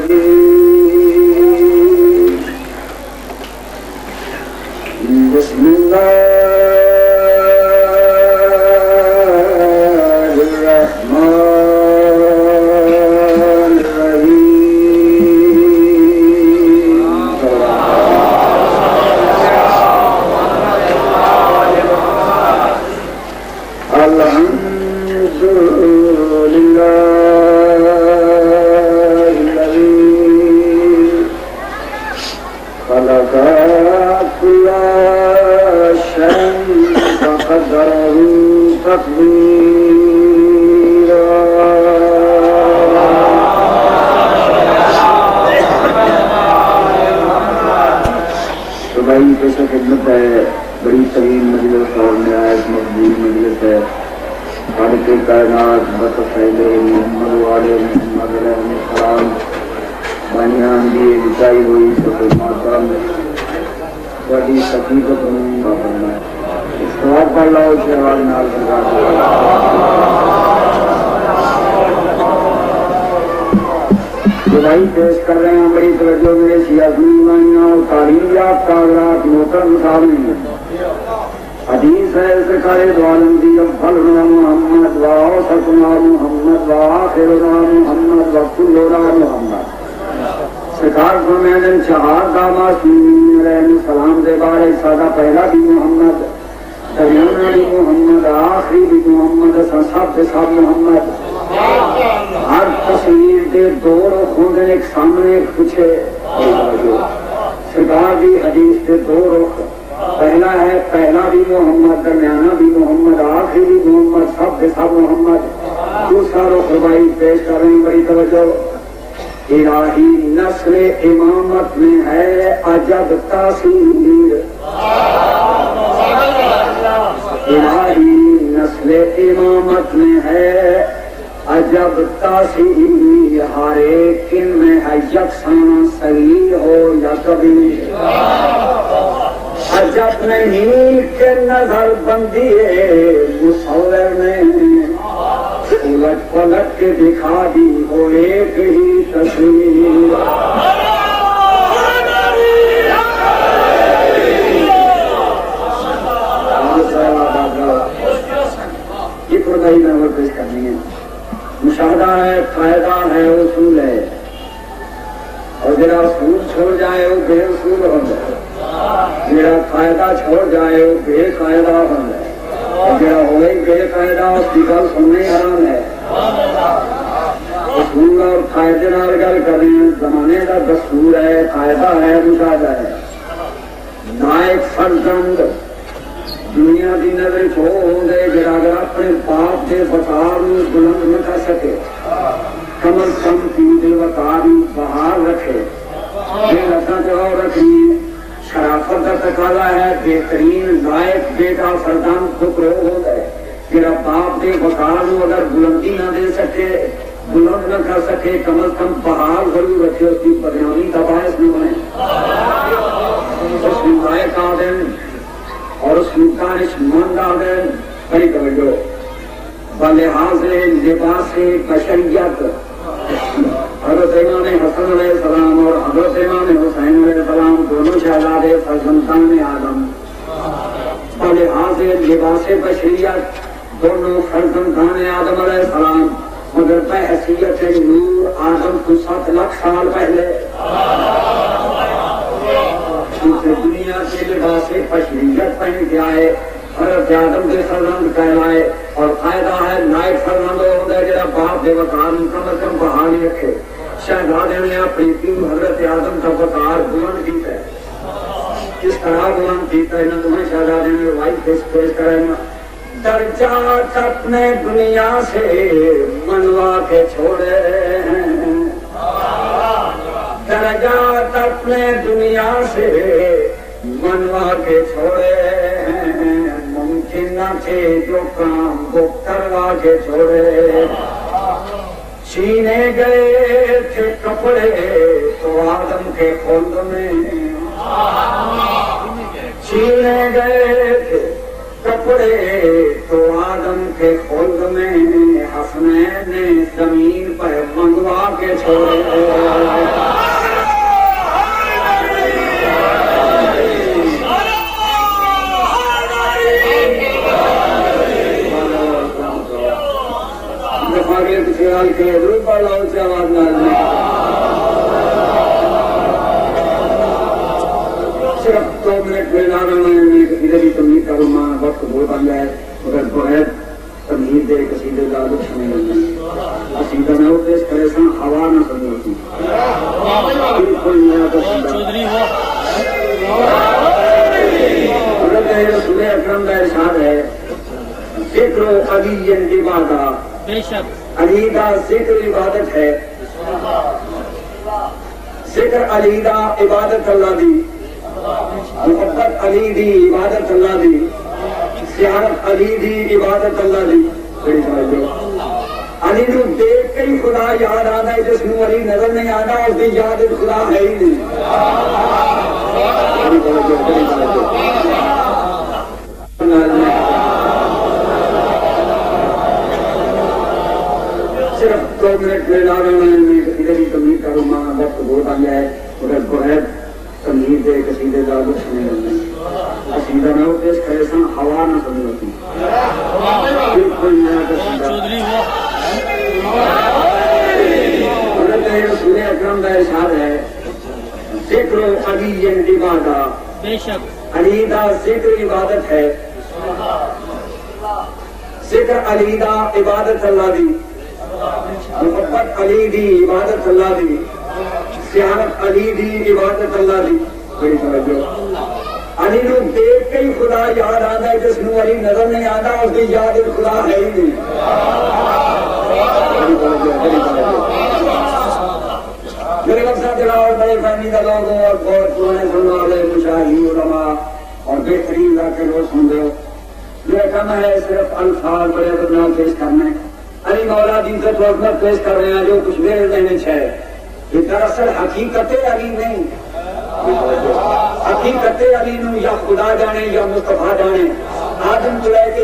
الرجيم بسم الله خدمت ہے بڑی ترین مجلس اور نہایت مقبول مجلس ہے خالق کائنات بطفیل محمد والے محمد علیہ السلام بانیان دی بچائی ہوئی سب ماتم بڑی حقیقت میں بابرنا استواب پر لاؤ شہوال نال سزا دعائی پیش کر رہے ہیں بڑی توجہ میرے سیاسی مائیاں اور تعلیم یافتہ حضرات محترم سامنے حدیث ہے سرکار دو عالم دی افضلنا محمد و اوسطنا محمد و آخرنا محمد و کلنا محمد سرکار فرمائیں چہار معصومین علیہ السلام دے بارے سادہ پہلا بھی محمد درمیانہ بھی محمد آخری بھی محمد سب کے سب محمد ہر تصویر دے دو رخوں دے ایک سامنے ایک پوچھے سرکار دی حدیث دے دو رخ پہلا ہے پہلا بھی محمد درمیانہ بھی محمد آخری بھی محمد سب کے سب محمد دوسرا رخ ربائی پیش کر رہے ہیں بڑی توجہ الہی نسل امامت میں ہے عجب تاثیر الہی نسل امامت میں ہے عجب تاثیر ہر ایک میں ہے یکساں صحیح ہو یا کبھی عجب نہیں کہ نظر بندی مصور نے الٹ پلٹ کے دکھا دی ہو ایک ہی تصویر یہ پردائی میں پیش کرنی ہے مشاہدہ ہے فائدہ ہے اصول ہے اور جڑا اصول چھوڑ جائے وہ بے اصول ہو جائے جڑا فائدہ چھوڑ جائے وہ بے فائدہ ہو جائے جڑا ہوئے بے فائدہ اس کی گل سننے حرام ہے اصول اور فائدے نال گل کر رہے ہیں زمانے کا دستور ہے فائدہ ہے مشاہدہ ہے نائب فرزند دنیا کی نظر چھو دے جڑا اگر اپنے باپ کے وقار بلند نہ کر سکے کم از کم کی دل وقار بہار رکھے یہ رکھنا چاہو رکھنی شرافت کا تقاضا ہے بہترین لائق بیٹا فرزند ٹکرو ہو گئے جڑا باپ کے وقار اگر بلندی نہ دے سکے بلند نہ کر سکے کم از کم بہار ضرور رکھے اس کی بدنامی کا باعث نہ بنے اس میں لائق آدم اور اس مکانش مند آدم بڑی توجہ بلحاظ لباس بشریت حضرت امام حسن علیہ السلام اور حضرت امام حسین علیہ السلام دونوں شہزادے فرزندان آدم بلحاظ لباس بشریت دونوں فرزندان آدم علیہ السلام مگر بحیثیت نور آدم کو 7 لاکھ سال پہلے دنیا کے لباس بشریت پہن کے آئے حضرت آدم کے فرزند کہلائے اور فائدہ ہے نائب فرزند ہوتا ہے جڑا باپ دے وقار کم از کم بحالی رکھے شہزادے نے اپنی تین حضرت آدم کا وقار بلند کیتا ہے کس طرح بلند کیتا ہے نہ تمہیں شہزادے نے وائی پیش کریں گا درجات اپنے دنیا سے منوا کے چھوڑے ہیں درجات اپنے دنیا سے منوا کے چھوڑے ہیں ممکن نہ تھے جو کام وہ کروا کے چھوڑے چھینے گئے تھے کپڑے تو آدم کے خلد میں چھینے گئے تھے کپڑے تو آدم کے خلد میں حسنین نے زمین پر منگوا کے چھوڑے قصیدے کی تمید کا علماء وقت بول بن جائے اگر بغیر تمہید دے قصیدے کا لطف نہیں لگنا قصیدہ نہ ہو پیش کرے سن ہوا نہ سنی ہوتی بالکل نیا قصیدہ حضرت رسول اکرم کا ارشاد ہے ذکر علی عبادت بے شک علی کا ذکر عبادت ہے ذکر علی دا عبادت اللہ دی محبت علی دی عبادت اللہ دی زیارت علی دی عبادت اللہ دی علی نو دیکھ کے ہی خدا یاد آنا ہے جس نو علی نظر نہیں آنا اس کی یاد خدا ہے ہی نہیں صرف 2 منٹ میں لا رہے ہیں میں قصیدے کی تمید کروں ماں وقت بہت آ گیا ہے مگر بغیر تمید دے قصیدے کا لطف نہیں لگنا قصیدہ نہ ہو پیش کرے سن ہوا نہ سنی ہوتی بالکل نیا قصیدہ حضرت رسول اکرم کا ارشاد ہے ذکر علی عبادت بے شک علی دا ذکر عبادت ہے ذکر علی دا عبادت اللہ دی محبت علی دی عبادت اللہ دی زیارت علی دی عبادت اللہ دی بڑی توجہ علی نو دیکھ کے ہی خدا یاد آتا ہے جس نو علی نظر نہیں آتا اس کی یاد خدا ہے ہی نہیں میرے وقت دلاور بڑے فہمی کا لوگ اور بہت پرانے سننے والے مشاہیر علماء اور بہترین علاقے لوگ سن رہے ہو میرا کہنا ہے صرف الفاظ بڑے بدنام پیش کرنے علی مولا دی عزت و عظمت پیش کر رہے ہیں جو کچھ میرے ذہن ہے یہ دراصل حقیقت علی نہیں حقیقت علی نو یا خدا جانے یا مصطفیٰ جانے آدم کو لے کے